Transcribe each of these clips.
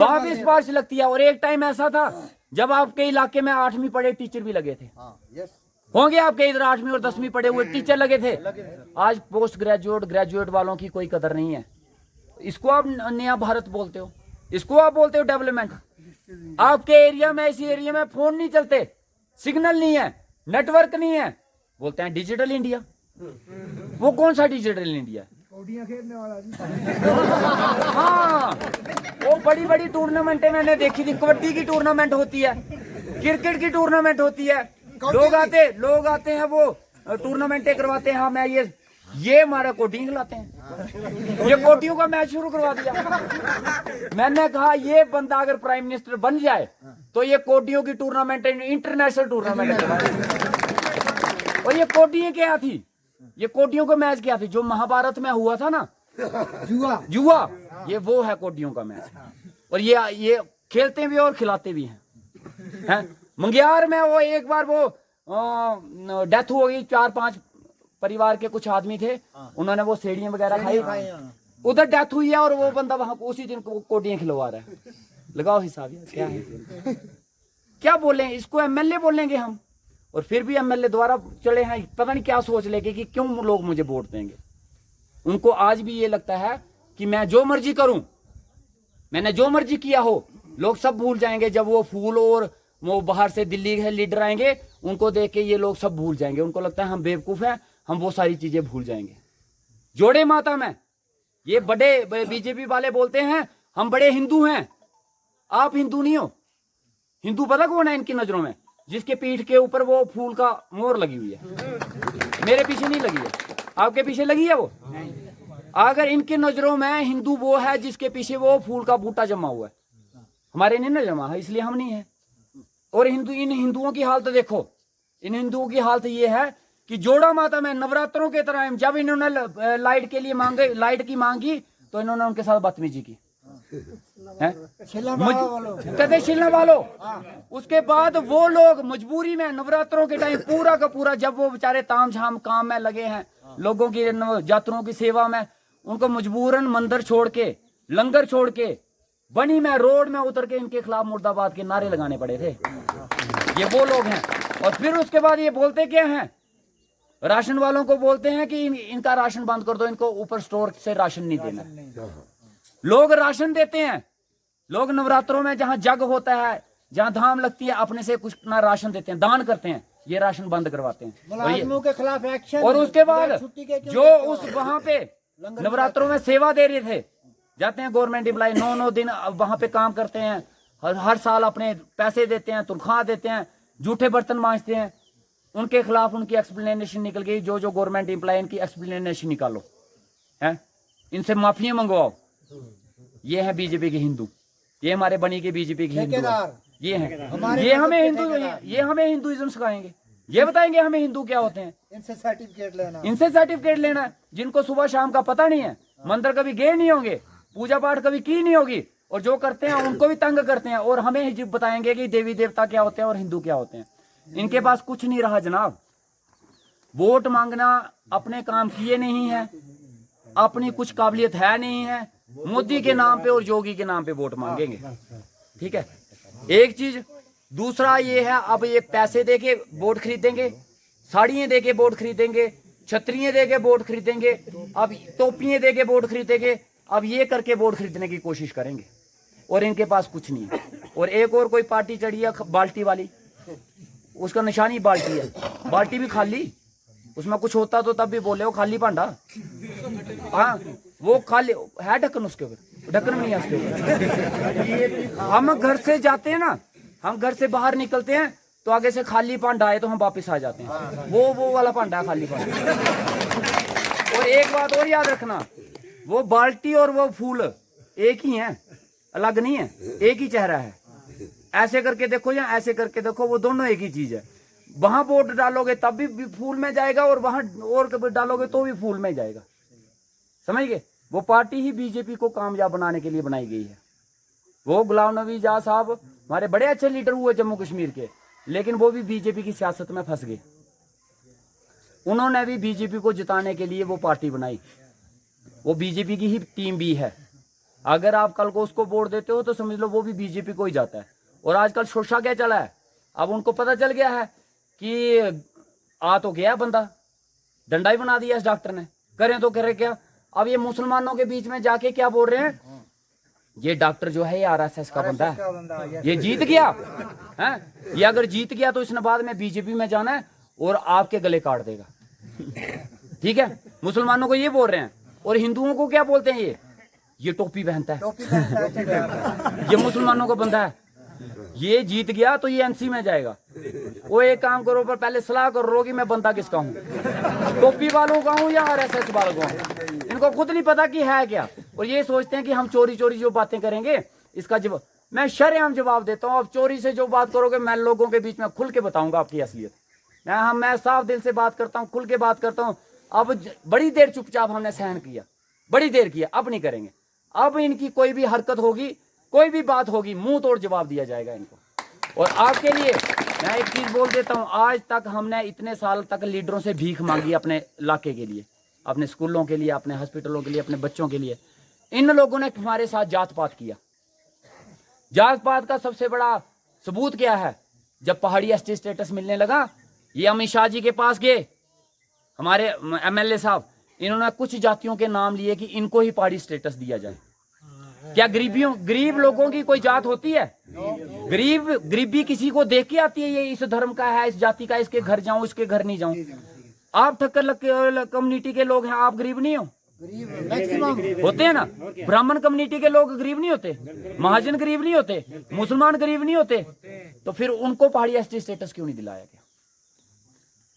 वहाँ भी स्पार्श लगती है। और एक टाइम ऐसा था जब आपके इलाके में 8वीं पढ़े टीचर भी लगे थे। होंगे आपके इधर 8वीं और 10वीं पढ़े हुए टीचर लगे थे। आज पोस्ट ग्रेजुएट ग्रेजुएट वालों की कोई कदर नहीं है। इसको आप नया भारत बोलते हो, इसको आप बोलते हो डेवलपमेंट। आपके एरिया में, इस एरिया में फोन नहीं चलते, सिग्नल नहीं है, नेटवर्क नहीं है, बोलते हैं डिजिटल इंडिया। वो कौन सा डिजिटल इंडिया है? खेलने वाला। हाँ, वो बड़ी बड़ी टूर्नामेंटें मैंने देखी थी। कबड्डी की टूर्नामेंट होती है, क्रिकेट की टूर्नामेंट होती है, लोग आते हैं, वो टूर्नामेंटें करवाते हैं। हाँ, मैं ये हमारा कोटिंग खिलाते हैं। ये कोटियों का मैच शुरू करवा दिया। मैंने कहा ये बंदा अगर प्राइम मिनिस्टर बन जाए तो ये कोटियों की टूर्नामेंट इंटरनेशनल टूर्नामेंट। और ये कोटियां क्या थी? ये कोटियों का मैच क्या थी? जो महाभारत में हुआ था ना, जुआ, ये वो है कोटियों का मैच। और ये खेलते भी और खिलाते भी हैं। मंगियार में वो एक बार वो डेथ हो गई। 4-5 परिवार के कुछ आदमी थे, उन्होंने वो सेड़ियां वगैरह खाई, उधर डेथ हुई है। और वो बंदा वहां उसी दिन कोटियां खिलवा रहा है। लगाओ हिसाब, क्या है? क्या बोले इसको? एमएलए बोलेंगे हम। और फिर भी एमएलए द्वारा चले हैं, पता नहीं क्या सोच लेके कि क्यों लोग मुझे वोट देंगे। उनको आज भी ये लगता है कि मैं जो मर्जी करूं, मैंने जो मर्जी किया हो, लोग सब भूल जाएंगे। जब वो फूल और वो बाहर से दिल्ली के लीडर आएंगे, उनको देख के ये लोग सब भूल जाएंगे। उनको लगता है हम बेवकूफ हैं, हम वो सारी चीजें भूल जाएंगे। जोड़े माता में ये बड़े बीजेपी वाले बोलते हैं हम बड़े हिंदू हैं। आप हिंदू नहीं हो। हिंदू पता कौन है इनकी नजरों में? जिसके पीठ के ऊपर वो फूल का मोर लगी हुई है। मेरे पीछे नहीं लगी है, आपके पीछे लगी है वो। अगर इनकी नजरों में हिंदू वो है जिसके पीछे वो फूल का बूटा जमा हुआ है। हमारे नहीं ना जमा है, इसलिए हम नहीं है। और इन हिंदुओं की हालत देखो। इन हिंदुओं की हालत ये है कि जोड़ा माता में नवरात्रों के तरह जब इन्होंने लाइट के लिए मांगे, लाइट की मांगी, तो इन्होंने उनके साथ बदतमीजी की। कहते शिलना वालो। उसके बाद वो लोग मजबूरी में नवरात्रों के टाइम पूरा का पूरा, जब वो बेचारे ताम झाम काम में लगे हैं, लोगों की यात्रियों की सेवा में, उनको मजबूरन मंदिर छोड़ के, लंगर छोड़ के, बनी में रोड में उतर के इनके खिलाफ मुर्दाबाद के नारे लगाने पड़े थे। ये वो लोग हैं। और फिर उसके बाद ये बोलते क्या हैं? राशन वालों को बोलते हैं कि इनका राशन बंद कर दो, इनको ऊपर स्टोर से राशन नहीं देना। लोग राशन देते हैं। लोग नवरात्रों में जहां जग होता है, जहां धाम लगती है, अपने से कुछ ना राशन देते हैं, दान करते हैं। ये राशन बंद करवाते हैं मुलाजिमों के खिलाफ एक्शन। और उसके बाद जो उस वहां पे नवरात्रों में सेवा दे रहे थे, जाते हैं गवर्नमेंट एम्प्लॉय, 9-9 दिन वहां पे काम करते हैं, हर साल अपने पैसे देते हैं, तनख्वाह देते हैं, जूठे बर्तन मांजते हैं। उनके खिलाफ उनकी एक्सप्लेनेशन निकल गई। जो गवर्नमेंट एम्प्लॉय, इनकी एक्सप्लेनेशन निकालो, है इनसे माफियां मंगवाओ। ये है बीजेपी के हिंदू, ये हमारे बनी के बीजेपी के हिंदू, ये हैं। ये हमें हिंदुइज्म सिखाएंगे। ये बताएंगे हमें हिंदू क्या होते हैं। इनसे सर्टिफिकेट लेना है। जिनको सुबह शाम का पता नहीं है, मंदिर कभी गए नहीं होंगे, पूजा पाठ कभी की नहीं होगी, और जो करते हैं उनको भी तंग करते हैं। और हमें ही बताएंगे कि देवी देवता क्या होते हैं और हिंदू क्या होते हैं। इनके पास कुछ नहीं रहा जनाब। वोट मांगना, अपने काम किए नहीं है, अपनी कुछ काबिलियत है नहीं है, मोदी के नाम पे और योगी के नाम पे वोट मांगेंगे। ठीक है, एक चीज। दूसरा ये है, अब ये पैसे देके वोट खरीदेंगे, साड़ियां देके वोट खरीदेंगे, छतरियां देके वोट खरीदेंगे, अब टोपियां देके वोट खरीदेंगे। अब ये करके वोट खरीदने की कोशिश करेंगे। और इनके पास कुछ नहीं है। और एक और कोई पार्टी चढ़ी है बाल्टी वाली, उसका निशानी बाल्टी है। बाल्टी भी खाली, उसमें कुछ होता तो तब भी बोले वो खाली भांडा। हाँ, वो खाली है, ढक्कन उसके ऊपर, ढक्कन नहीं है उसके ऊपर। हम घर से जाते हैं ना, हम घर से बाहर निकलते हैं तो आगे से खाली भांडा आए तो हम वापस आ जाते हैं। वो वाला भांडा, खाली भांडा। और एक बात और याद रखना, वो बाल्टी और वो फूल एक ही हैं, अलग नहीं है, एक ही चेहरा है। ऐसे करके देखो या ऐसे करके देखो, वो दोनों एक ही चीज है। वहां वोट डालोगे तब भी फूल में जाएगा, और वहां और कभी डालोगे तो भी फूल में जाएगा। समझ गए? वो पार्टी ही बीजेपी को कामयाब बनाने के लिए बनाई गई है। वो गुलाम नबी आजाद साहब हमारे बड़े अच्छे लीडर हुए जम्मू कश्मीर के, लेकिन वो भी बीजेपी की सियासत में फंस गए। उन्होंने भी बीजेपी को जिताने के लिए वो पार्टी बनाई। वो बीजेपी की ही टीम भी है, अगर आप कल को उसको वोट देते हो तो समझ लो वो भी बीजेपी को ही जाता है। और आजकल शोषा क्या चला है, अब उनको पता चल गया है कि आ तो गया बंदा, डंडा ही बना दिया इस डॉक्टर ने, करें तो करें क्या। अब ये मुसलमानों के बीच में जाके क्या बोल रहे हैं, ये डॉक्टर जो है ये आरएसएस का बंदा है, ये जीत गया है, ये अगर जीत गया तो इसने बाद में बीजेपी में जाना है और आपके गले काट देगा। ठीक है, मुसलमानों को ये बोल रहे हैं। और हिंदुओं को क्या बोलते हैं, ये टोपी पहनता है, ये मुसलमानों का बंदा है, ये जीत गया तो ये एनसी में जाएगा। वो एक काम करो, पर पहले सलाह करो कि मैं बंदा किसका हूँ, टोपी वालों का हूँ या आरएसएस वालों का हूँ। इनको खुद नहीं पता कि है क्या, और ये सोचते हैं कि हम चोरी चोरी जो बातें करेंगे इसका जवाब मैं शरेआम जवाब देता हूँ। अब चोरी से जो बात करोगे मैं लोगों के बीच में खुल के बताऊंगा आपकी असलियत। मैं साफ दिल से बात करता हूँ, खुल के बात करता हूँ। अब बड़ी देर चुपचाप हमने सहन किया, बड़ी देर किया, अब नहीं करेंगे। अब इनकी कोई भी हरकत होगी, कोई भी बात होगी, मुंह तोड़ जवाब दिया जाएगा इनको। और आपके लिए मैं एक चीज बोल देता हूँ, आज तक हमने इतने साल तक लीडरों से भीख मांगी अपने इलाके के लिए, अपने स्कूलों के लिए, अपने हॉस्पिटलों के लिए, अपने बच्चों के लिए। इन लोगों ने हमारे साथ जात पात किया। जात पात का सबसे बड़ा सबूत क्या है, जब पहाड़ी एसटी स्टेटस मिलने लगा, ये अमित शाह जी के पास गए, हमारे एमएलए साहब, इन्होंने कुछ जातियों के नाम लिए कि इनको ही पहाड़ी स्टेटस दिया जाए। क्या गरीब लोगों की कोई जात होती है? गरीबी किसी को देख के आती है, ये इस धर्म का है, इस जाति का, इसके घर जाऊं, इसके घर नहीं जाऊं। आप ठक्कर कम्युनिटी के लोग हैं, आप गरीब नहीं हो? मैक्सिमम होते हैं ना। ब्राह्मण कम्युनिटी के लोग गरीब नहीं होते, महाजन गरीब नहीं होते, मुसलमान गरीब नहीं होते, तो फिर उनको पहाड़ी एसटी स्टेटस क्यों नहीं दिलाया गया?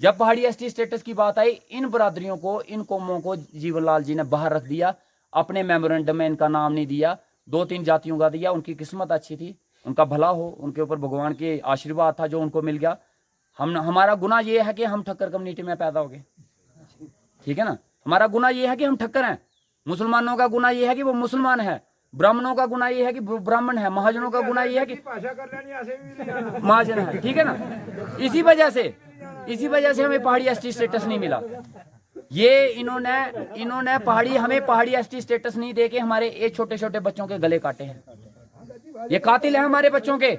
जब पहाड़ी एसटी स्टेटस की बात आई, इन बरादरियों को, इन कौमों को जीवनलाल जी ने बाहर रख दिया, अपने मेमोरेंडम में इनका नाम नहीं दिया, 2-3 जातियों का दिया। उनकी किस्मत अच्छी थी, उनका भला हो, उनके ऊपर भगवान के आशीर्वाद था जो उनको मिल गया। हमारा गुनाह ये है कि हम ठक्कर कम्युनिटी में पैदा हो गए, ठीक है ना। हमारा गुनाह ये है कि हम ठक्कर हैं। मुसलमानों का गुनाह ये है कि वो मुसलमान है, ब्राह्मणों का गुनाह ये है कि ब्राह्मण है, महाजनों का गुनाह ये है कि महाजन है, ठीक है ना। इसी वजह से हमें पहाड़ी एसटी स्टेटस नहीं मिला। ये इन्होंने हमें पहाड़ी एसटी स्टेटस नहीं देके हमारे एक छोटे छोटे बच्चों के गले काटे हैं। ये कातिल है हमारे बच्चों के।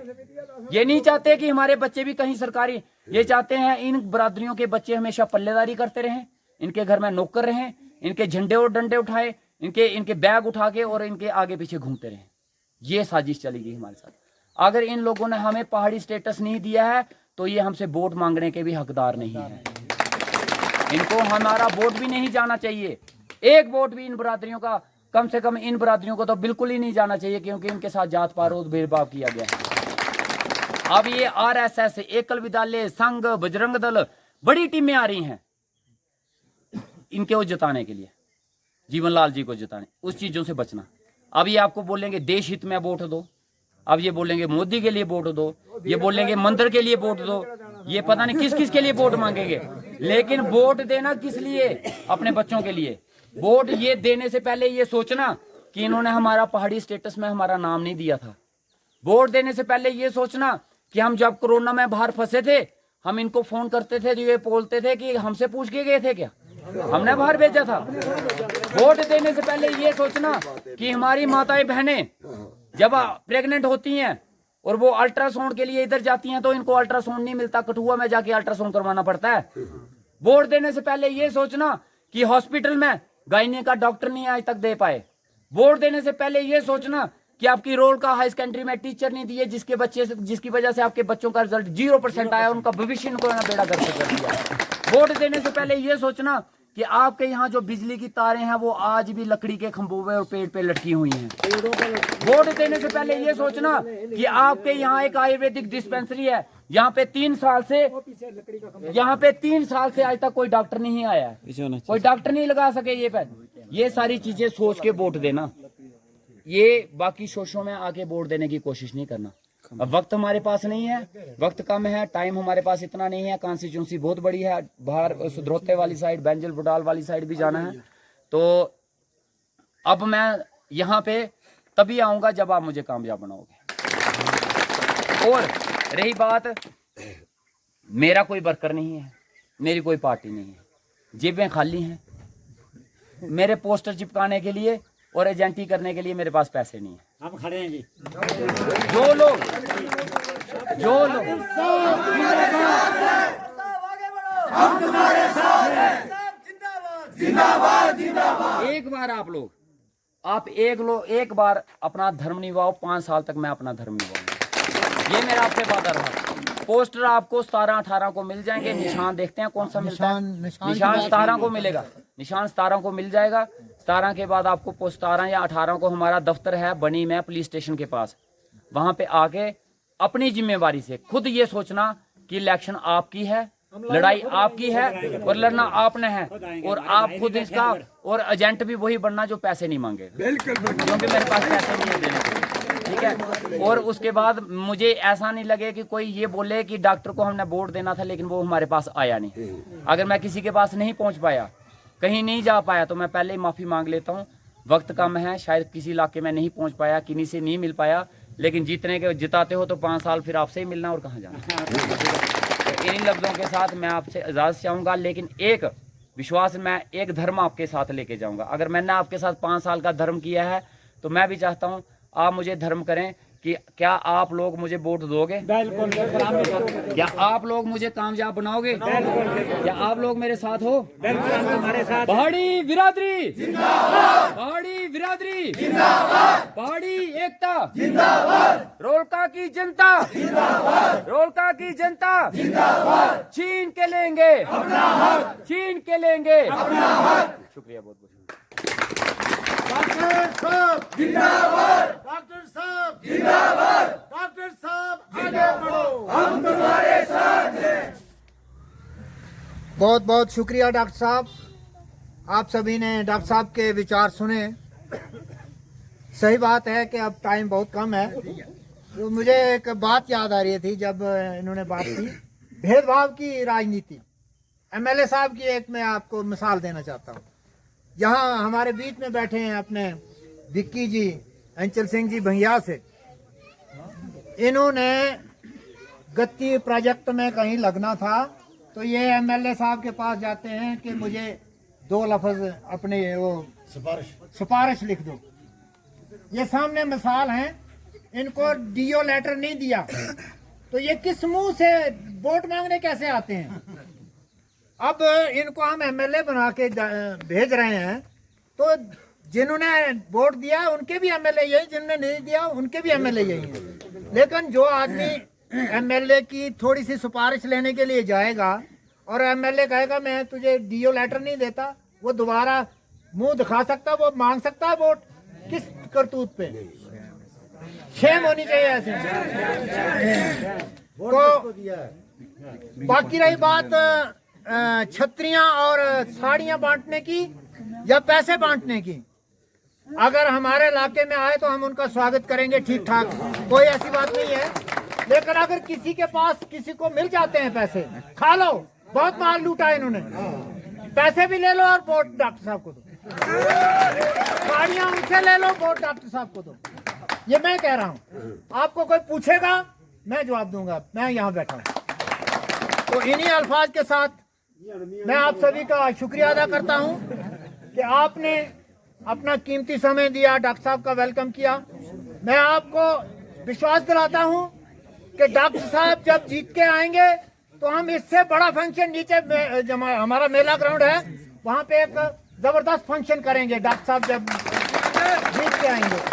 ये नहीं चाहते कि हमारे बच्चे भी कहीं सरकारी, ये चाहते हैं इन बरादरियों के बच्चे हमेशा पल्लेदारी करते रहें, इनके घर में नौकर रहें, इनके झंडे और डंडे उठाए, इनके बैग उठा के और इनके आगे पीछे घूमते रहें। ये साजिश चलेगी हमारे साथ। अगर इन लोगों ने हमें पहाड़ी स्टेटस नहीं दिया है तो ये हमसे वोट मांगने के भी हकदार नहीं है। इनको हमारा वोट भी नहीं जाना चाहिए, एक वोट भी इन बरादरियों का, कम से कम इन बरादरियों को तो बिल्कुल ही नहीं जाना चाहिए, क्योंकि इनके साथ जात पात भेदभाव किया गया है। अब ये आरएसएस, एकल विद्यालय संघ, बजरंग दल, बड़ी टीमें आ रही हैं इनके जिताने के लिए, जीवनलाल जी को जिताने। उस चीजों से बचना। अब ये आपको बोलेंगे देश हित में वोट दो, अब ये बोलेंगे मोदी के लिए वोट दो, ये बोलेंगे मंदिर के लिए वोट दो, ये पता नहीं किस किस के लिए वोट मांगेंगे। लेकिन वोट देना किस लिए? अपने बच्चों के लिए। वोट ये देने से पहले ये सोचना कि इन्होंने हमारा पहाड़ी स्टेटस में हमारा नाम नहीं दिया था। वोट देने से पहले ये सोचना कि हम जब कोरोना में बाहर फंसे थे, हम इनको फोन करते थे, ये बोलते थे कि हमसे पूछ के गए थे क्या, हमने बाहर भेजा था। वोट देने से पहले ये सोचना कि हमारी माताएं बहनें जब प्रेग्नेंट होती हैं और वो अल्ट्रासाउंड के लिए इधर जाती हैं तो इनको अल्ट्रासाउंड नहीं मिलता, कठुआ में जाके अल्ट्रासाउंड करवाना पड़ता है। वोट देने से पहले ये सोचना कि हॉस्पिटल में गायनी का डॉक्टर नहीं आज तक दे पाए। वोट देने से पहले ये सोचना कि आपकी रोल का हाई सेकेंडरी में टीचर नहीं दिए, जिसकी वजह से आपके बच्चों का रिजल्ट 0% आया, उनका भविष्य इनको बेड़ा गर्क कर दिया। वोट देने से पहले ये सोचना कि आपके यहाँ जो बिजली की तारें हैं वो आज भी लकड़ी के खंभों पे और पेड़ पे लटकी हुई हैं। वोट देने से पहले ये सोचना कि आपके यहाँ एक आयुर्वेदिक डिस्पेंसरी है, यहाँ पे 3 साल से आज तक कोई डॉक्टर नहीं आया है, कोई डॉक्टर नहीं लगा सके ये पे। ये सारी चीजें सोच के वोट देना, ये बाकी शोशों में आके वोट देने की कोशिश नहीं करना। अब वक्त हमारे पास नहीं है, वक्त कम है, टाइम हमारे पास इतना नहीं है, कॉन्स्टिट्यूंसी बहुत बड़ी है, बाहर सुधरोते वाली साइड, बेंजल बुडाल वाली साइड भी जाना है। तो अब मैं यहाँ पे तभी आऊंगा जब आप मुझे कामयाब बनाओगे। और रही बात, मेरा कोई वर्कर नहीं है, मेरी कोई पार्टी नहीं है, जेबें खाली हैं। मेरे पोस्टर चिपकाने के लिए और एजेंटी करने के लिए मेरे पास पैसे नहीं है। हम खड़े हैं जी। जो लोग एक बार एक बार अपना धर्म निभाओ, 5 साल तक मैं अपना धर्म निभाऊंगा, ये मेरा आपसे वादा रहा। पोस्टर आपको 17-18 को मिल जाएंगे। निशान देखते हैं कौन सा मिलता है। निशान 17 को मिलेगा, निशान 17 को मिल जाएगा। 17 के बाद आपको 17 या 18 को हमारा दफ्तर है बनी में पुलिस स्टेशन के पास, वहां पे आके अपनी जिम्मेवारी से खुद ये सोचना कि इलेक्शन आपकी है, लड़ाई आपकी है और लड़ना आपने है, और आप खुद इसका और एजेंट भी वही बनना जो पैसे नहीं मांगे, क्योंकि मेरे पास पैसे नहीं है देने के, ठीक है। और उसके बाद मुझे ऐसा नहीं लगे कि कोई ये बोले कि डॉक्टर को हमने वोट देना था लेकिन वो हमारे पास आया नहीं। अगर मैं किसी के पास नहीं पहुंच पाया, कहीं नहीं जा पाया, तो मैं पहले ही माफी मांग लेता हूँ। वक्त कम है, शायद किसी इलाके में नहीं पहुंच पाया, किन्हीं से नहीं मिल पाया, लेकिन जीतने के जिताते हो तो 5 साल फिर आपसे ही मिलना और कहाँ जाना। तो इन लफ्जों के साथ मैं आपसे इजाजत चाहूंगा, लेकिन एक विश्वास, मैं एक धर्म आपके साथ लेके जाऊंगा। अगर मैंने आपके साथ 5 साल का धर्म किया है तो मैं भी चाहता हूं आप मुझे धर्म करें कि क्या आप लोग मुझे वोट दोगे? बिल्कुल। क्या आप लोग मुझे कामयाब बनाओगे? क्या आप लोग मेरे साथ हो? बिल्कुल, हमारे साथ। पहाड़ी बिरादरी जिंदाबाद, पहाड़ी बिरादरी जिंदाबाद, पहाड़ी एकता जिंदाबाद, रोलका की जनता जिंदाबाद, रोलका की जनता जिंदाबाद। छीन के लेंगे अपना हक, छीन के लेंगे अपना हक। शुक्रिया बहुत बहुत। डॉक्टर साहब जिंदाबाद, डॉक्टर साहब जिंदाबाद, डॉक्टर साहब आगे बढ़ो, हम तुम्हारे साथ हैं। बहुत बहुत शुक्रिया डॉक्टर साहब, आप सभी ने डॉक्टर साहब के विचार सुने। सही बात है कि अब टाइम बहुत कम है, तो मुझे एक बात याद आ रही थी जब इन्होंने बात की भेदभाव की राजनीति। एमएलए साहब की एक मैं आपको मिसाल देना चाहता हूँ। यहाँ हमारे बीच में बैठे हैं अपने विक्की जी, अंचल सिंह जी भैया से, इन्होंने गति प्रोजेक्ट में कहीं लगना था तो ये एमएलए साहब के पास जाते हैं कि मुझे 2 लफ्ज अपने वो सिफारिश लिख दो। ये सामने मिसाल है, इनको डीओ लेटर नहीं दिया तो ये किस मुंह से वोट मांगने कैसे आते हैं? अब इनको हम एमएलए बना के भेज रहे हैं, तो जिन्होंने वोट दिया उनके भी एमएलए यही, जिन्होंने नहीं दिया उनके भी एमएलए यही है। लेकिन जो आदमी एमएलए की थोड़ी सी सिफारिश लेने के लिए जाएगा और एमएलए कहेगा मैं तुझे डीओ लेटर नहीं देता, वो दोबारा मुंह दिखा सकता, वो मांग सकता है वोट? किस करतूत पे? शेम होनी चाहिए ऐसे। तो बाकी रही बात छतरियां और साड़ियां बांटने की या पैसे बांटने की, अगर हमारे इलाके में आए तो हम उनका स्वागत करेंगे, ठीक ठाक, कोई ऐसी बात नहीं है। लेकिन अगर किसी के पास किसी को मिल जाते हैं पैसे, खा लो, बहुत माल लूटा है इन्होंने, पैसे भी ले लो और वोट डॉक्टर साहब को दो, साड़ियां उनसे ले लो, वोट डॉक्टर साहब को दो। ये मैं कह रहा हूँ, आपको कोई पूछेगा मैं जवाब दूंगा, मैं यहाँ बैठा हूँ। तो इन्हीं अल्फाज के साथ मैं आप सभी का शुक्रिया अदा करता हूं कि आपने अपना कीमती समय दिया, डॉक्टर साहब का वेलकम किया। मैं आपको विश्वास दिलाता हूं कि डॉक्टर साहब जब जीत के आएंगे तो हम इससे बड़ा फंक्शन नीचे हमारा मेला ग्राउंड है, वहां पे एक जबरदस्त फंक्शन करेंगे डॉक्टर साहब जब जीत के आएंगे।